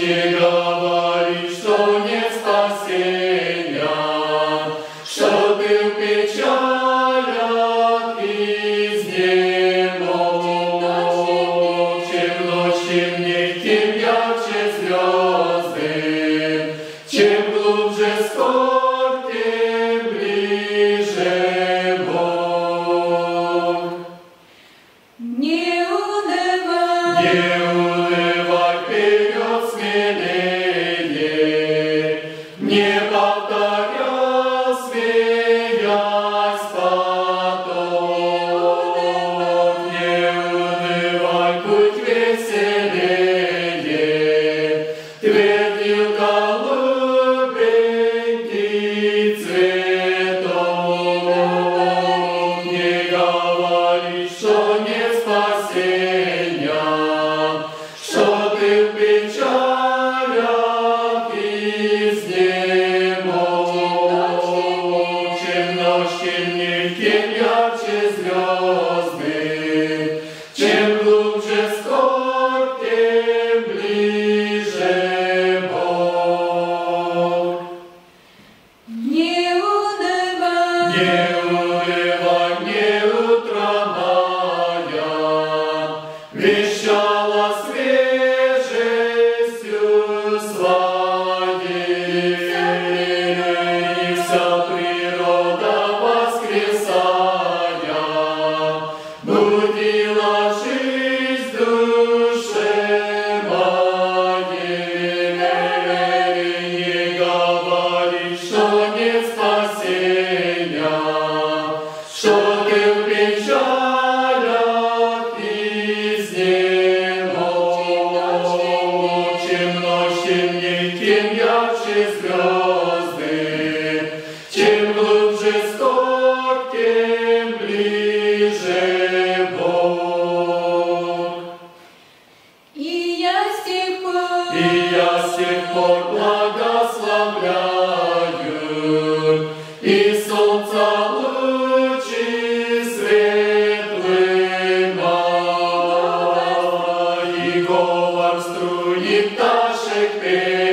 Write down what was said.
не говори, что нет спасения, что ты в печалях изнемог. Чем ночь темней, тем ярче звезды, чем глубже скорбь, тем ближе Бог. Не унывай, вперед смелее, не повторяй, смеясь потом. Не унывай, путь веселее, твердил голубенький цветок. Не говори, что нет спасения, что ты в печалях изнемог. Чем ночь темней, тем ярче звезды, чем глубже скорбь, тем ближе Бог. унывай, Не унывай, не утро моя, вещала свежестью своей, и вся природа воскресая будила жизнь в душе моей. Не говори, что нет спасения, что ты в печалях изнемог. Чем ночь темней, тем ярче звезды, чем глубже скорбь, тем ближе Бог. и я с тех пор, И я с тех пор благословляю, и солнца лучи светлые мои, и говор струи пташек песнь.